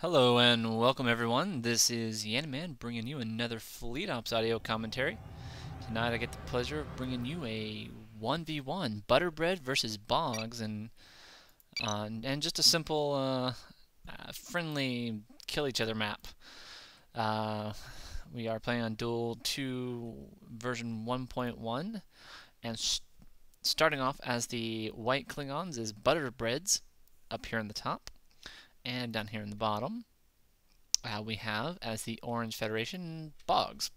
Hello and welcome everyone. This is Yanaman bringing you another Fleet Ops audio commentary. Tonight I get the pleasure of bringing you a 1v1 Butterbread versus Boggz and just a simple friendly kill each other map. We are playing on Duel II version 1.1 and starting off as the white Klingons is Butterbreads up here in the top. And down here in the bottom, we have, as the Orange Federation, Boggz.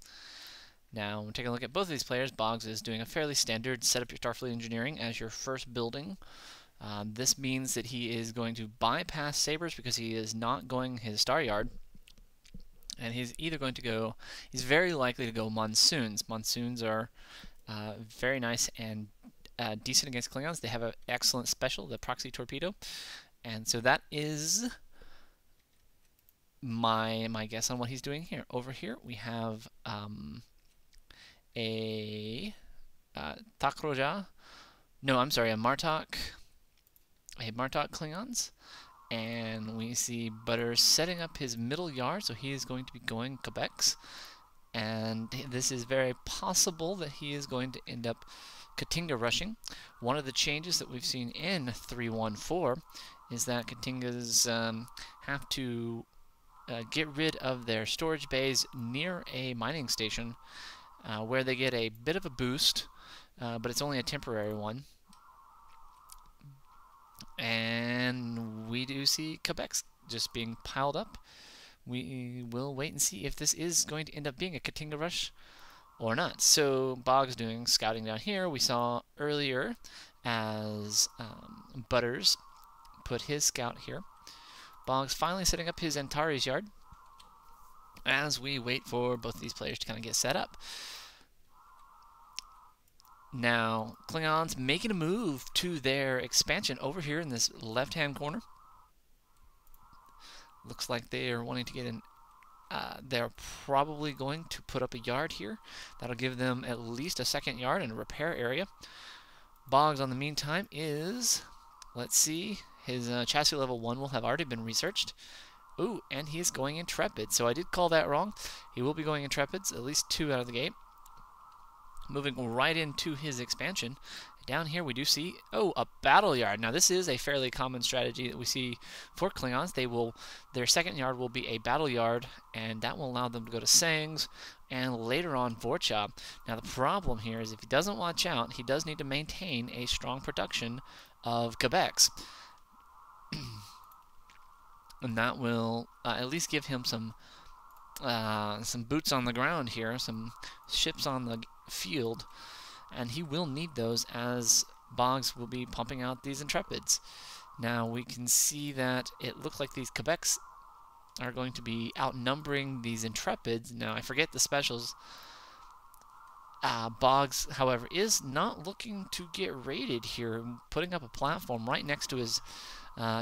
Now, when taking a look at both of these players, Boggz is doing a fairly standard set up your Starfleet engineering as your first building. This means that he is going to bypass Sabers because he is not going his Star Yard. And he's either going to go, he's very likely to go Monsoons. Monsoons are very nice and decent against Klingons. They have an excellent special, the Proxy Torpedo. And so that is my guess on what he's doing here. Over here we have a Takroja. No, I'm sorry, a Martok Klingons. And we see Butter setting up his middle yard, so he is going to be going Quebecs. And this is very possible that he is going to end up Katinga rushing. One of the changes that we've seen in 3.1.4 is that Katingas have to get rid of their storage bays near a mining station where they get a bit of a boost, but it's only a temporary one. And we do see Quebecs just being piled up. We will wait and see if this is going to end up being a Katinga rush or not. So Boggz doing scouting down here. We saw earlier as Butters put his scout here. Boggz finally setting up his Antares yard as we wait for both of these players to kind of get set up. Now, Klingons making a move to their expansion over here in this left-hand corner. Looks like they are wanting to get in. They're probably going to put up a yard here. That'll give them at least a second yard and a repair area. Boggz, on the meantime, is, let's see, his chassis level 1 will have already been researched. Ooh, and he is going Intrepid. So I did call that wrong. He will be going Intrepids, at least 2 out of the gate. Moving right into his expansion. Down here we do see, a battle yard. Now this is a fairly common strategy that we see for Klingons. Their second yard will be a battle yard, and that will allow them to go to Sangs and later on Vorcha. Now the problem here is if he doesn't watch out, he does need to maintain a strong production of Quebecs. And that will at least give him some boots on the ground here, some ships on the field, and he will need those as Boggz will be pumping out these Intrepids. Now we can see that it looks like these Quebecs are going to be outnumbering these Intrepids. Now I forget the specials. Boggz, however, is not looking to get raided here, putting up a platform right next to his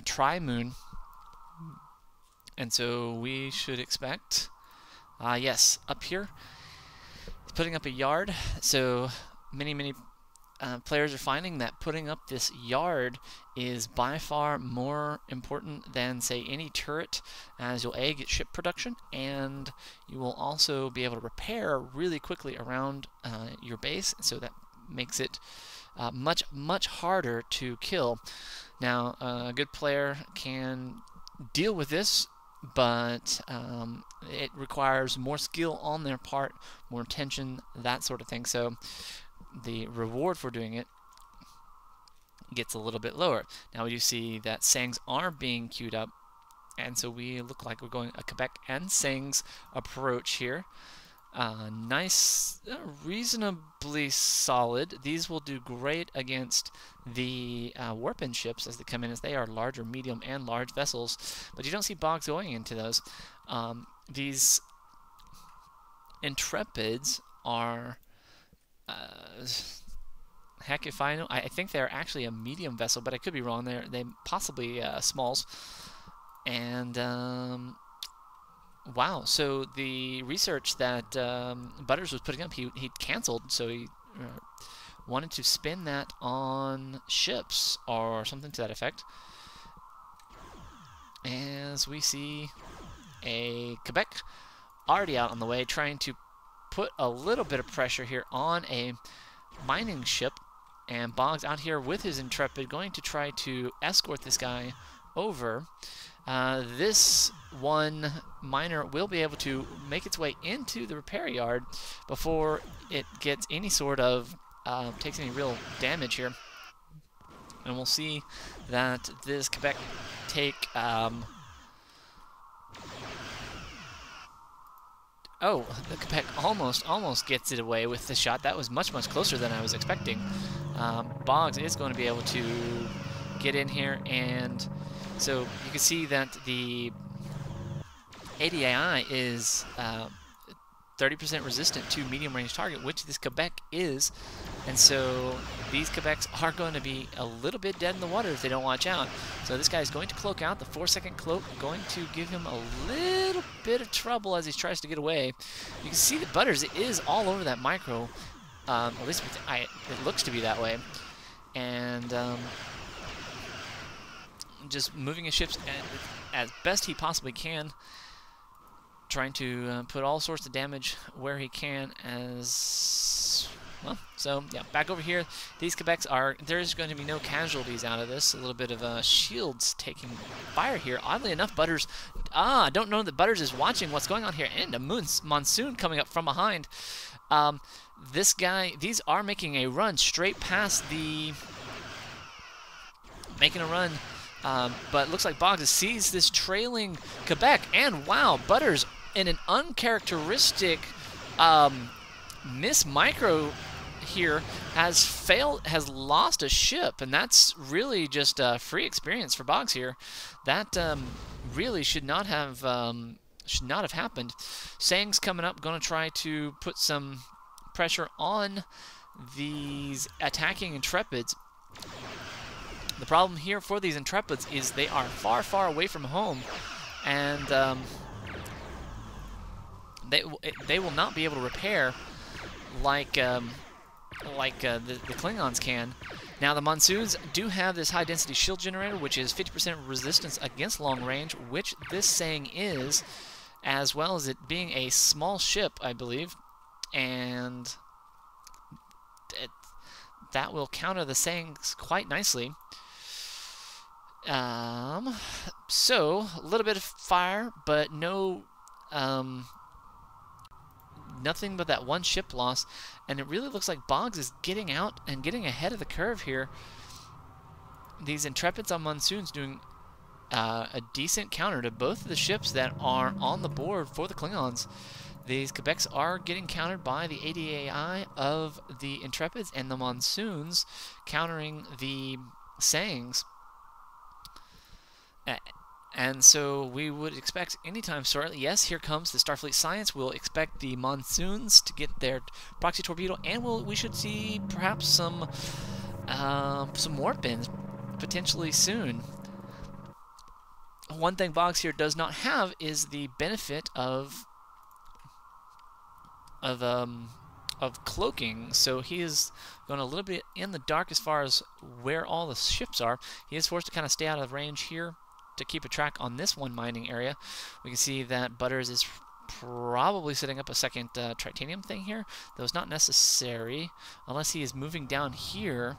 Tri-Moon. And so we should expect, yes, up here, he's putting up a yard. So many players are finding that putting up this yard is by far more important than, say, any turret, as you'll get ship production, and you will also be able to repair really quickly around your base, so that makes it much harder to kill. Now, a good player can deal with this, but it requires more skill on their part, more attention, that sort of thing. So the reward for doing it gets a little bit lower. Now we do see that Sangs are being queued up, and so we look like we're going a Quebec and Sangs approach here. Nice, reasonably solid. These will do great against the warp-in ships as they come in, as they are larger, medium, and large vessels. But you don't see Boggz going into those. These Intrepids are, heck if I know, I think they're actually a medium vessel, but I could be wrong. They possibly smalls. And wow, so the research that Butters was putting up, he canceled, so he wanted to spend that on ships or something to that effect. As we see a Quebec already out on the way, trying to put a little bit of pressure here on a mining ship. And Boggz out here with his Intrepid, going to try to escort this guy over. This one miner will be able to make its way into the repair yard before it gets any sort of, takes any real damage here. And we'll see that this Quebec take, oh, the Quebec almost gets it away with the shot. That was much closer than I was expecting. Boggz is going to be able to get in here, and so you can see that the ADAI is 30% resistant to medium range target, which this Quebec is, and so these Quebecs are going to be a little bit dead in the water if they don't watch out. So this guy is going to cloak out. The 4-second cloak going to give him a little bit of trouble as he tries to get away. You can see that Butters is all over that micro. At least it looks to be that way. And just moving his ships as best he possibly can, trying to put all sorts of damage where he can as well. So yeah, back over here, these Quebecs are, there's going to be no casualties out of this. A little bit of shields taking fire here. Oddly enough, Butters, I don't know that Butters is watching what's going on here, and a monsoon coming up from behind. This guy, these are making a run straight past the, but looks like Boggz sees this trailing Quebec, and wow, Butters in an uncharacteristic miss micro here has lost a ship, and that's really just a free experience for Boggz here. That really should not have happened. Sang's coming up, going to try to put some pressure on these attacking Intrepids. The problem here for these Intrepids is they are far away from home, and they will not be able to repair like the Klingons can. Now the Monsoons do have this high density shield generator, which is 50% resistance against long range, which this Sang is, as well as it being a small ship, I believe, and that will counter the Sangs quite nicely. So a little bit of fire, but no, nothing but that one ship loss, and it really looks like Boggz is getting out and getting ahead of the curve here. These Intrepids on Monsoons doing a decent counter to both of the ships that are on the board for the Klingons. These Quebecs are getting countered by the ADAI of the Intrepids, and the Monsoons countering the Sangs. And so we would expect anytime shortly, yes, here comes the Starfleet Science. We'll expect the Monsoons to get their proxy torpedo, and we should see perhaps some warp-ins potentially soon. One thing Boggz here does not have is the benefit of cloaking, so he is going a little bit in the dark as far as where all the ships are. He is forced to kind of stay out of range here to keep a track on this one mining area. We can see that Butters is probably setting up a second titanium thing here, though it's not necessary unless he is moving down here.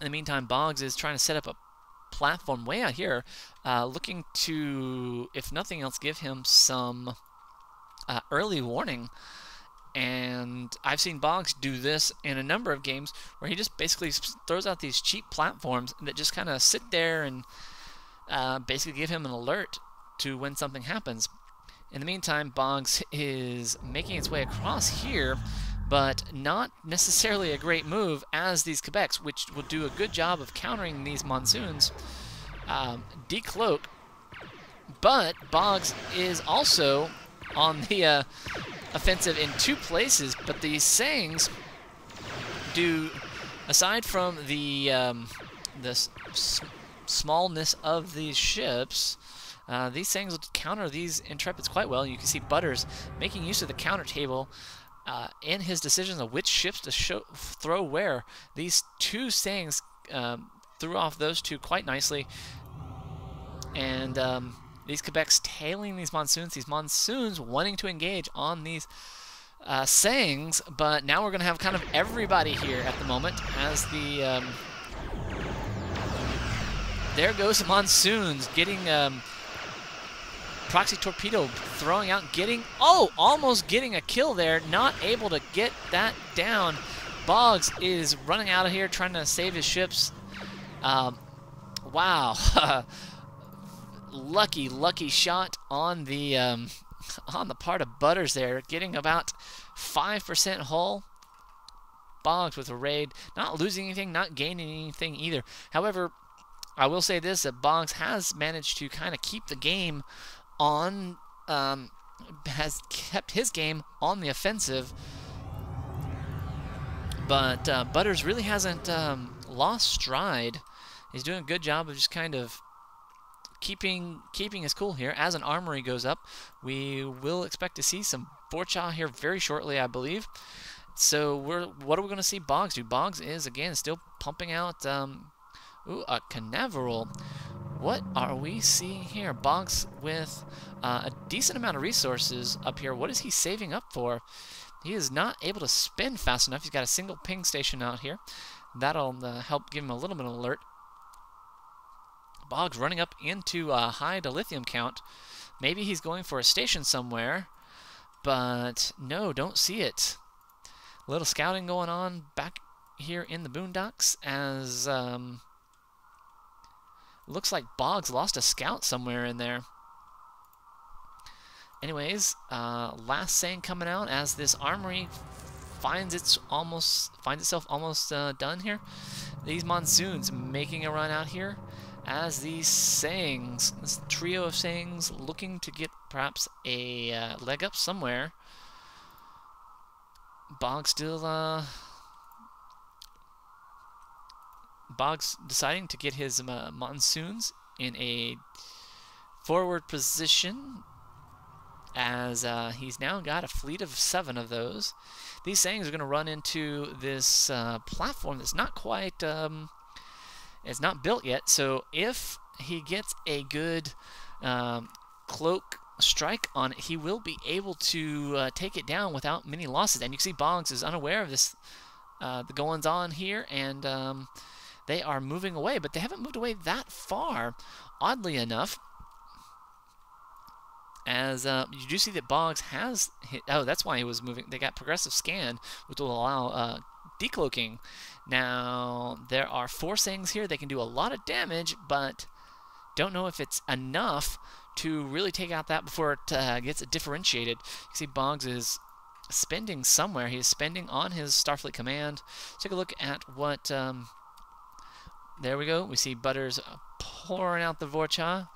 In the meantime, Boggz is trying to set up a platform way out here, looking to, if nothing else, give him some early warning. And I've seen Boggz do this in a number of games where he just basically throws out these cheap platforms that just kind of sit there and basically give him an alert to when something happens. In the meantime, Boggz is making its way across here, but not necessarily a great move, as these Quebecs, which will do a good job of countering these Monsoons, decloak. But Boggz is also on the offensive in two places, but these Sangs do, aside from the smallness of these ships, these Sangs will counter these Intrepids quite well. You can see Butters making use of the counter table in his decisions of which ships to throw where. These two Sangs threw off those two quite nicely, and These Quebecs tailing these monsoons wanting to engage on these Sangs, but now we're going to have kind of everybody here at the moment as the there goes the monsoons getting proxy torpedo throwing out, almost getting a kill there, not able to get that down. Boggz is running out of here trying to save his ships. Wow. lucky shot on the part of Butters there, getting about 5% hull. Boggz with a raid, not losing anything, not gaining anything either. However, I will say this, that Boggz has managed to kind of keep the game on, has kept his game on the offensive, but Butters really hasn't lost stride. He's doing a good job of just kind of keeping his cool here. As an armory goes up, we will expect to see some Vorcha here very shortly, I believe. So what are we going to see Boggz do? Boggz is, again, still pumping out a Canaveral. What are we seeing here? Boggz with a decent amount of resources up here. What is he saving up for? He is not able to spin fast enough. He's got a single ping station out here. That'll help give him a little bit of alert. Boggz running up into a high dilithium count. Maybe he's going for a station somewhere, but no, don't see it. A little scouting going on back here in the boondocks as looks like Boggz lost a scout somewhere in there. Anyways, last Sang coming out as this armory finds itself almost done here. These monsoons making a run out here as these Sangs, this trio of Sangs, looking to get perhaps a leg up somewhere. Boggz still Boggz deciding to get his monsoons in a forward position as he's now got a fleet of 7 of those. These Sangs are going to run into this platform that's not quite, it's not built yet, so if he gets a good cloak strike on it, he will be able to take it down without many losses. And you can see Boggz is unaware of this, the goings on here, and they are moving away, but they haven't moved away that far, oddly enough. As you do see that Boggz has hit, oh, that's why he was moving. They got progressive scan, which will allow decloaking. Now, there are 4 Sangs here. They can do a lot of damage, but don't know if it's enough to really take out that before it gets differentiated. You see Boggz is spending somewhere. He is spending on his Starfleet command. Take a look at what... there we go. We see Butters pouring out the Vorcha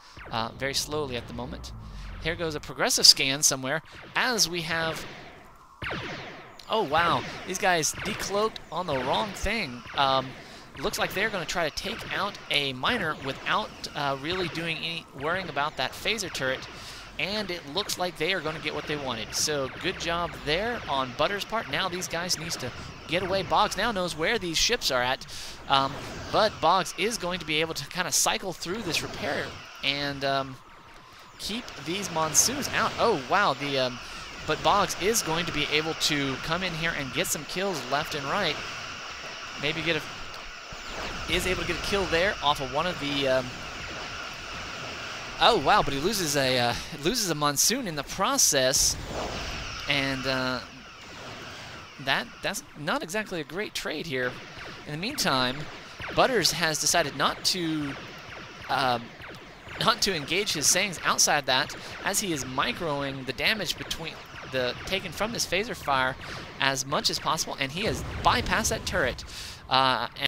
very slowly at the moment. Here goes a progressive scan somewhere as we have... Oh, wow. These guys decloaked on the wrong thing. Looks like they're going to try to take out a miner without really doing any worrying about that phaser turret. And it looks like they are going to get what they wanted. So good job there on Butters' part. Now these guys need to get away. Boggz now knows where these ships are at. But Boggz is going to be able to kind of cycle through this repair and keep these monsoons out. Oh, wow. But Boggz is going to be able to come in here and get some kills left and right. Maybe is able to get a kill there off of one of the... oh, wow, but he loses a monsoon in the process. And that's not exactly a great trade here. In the meantime, Butters has decided not to engage his Sangs outside that, as he is microing the damage taken from this phaser fire as much as possible, and he has bypassed that turret.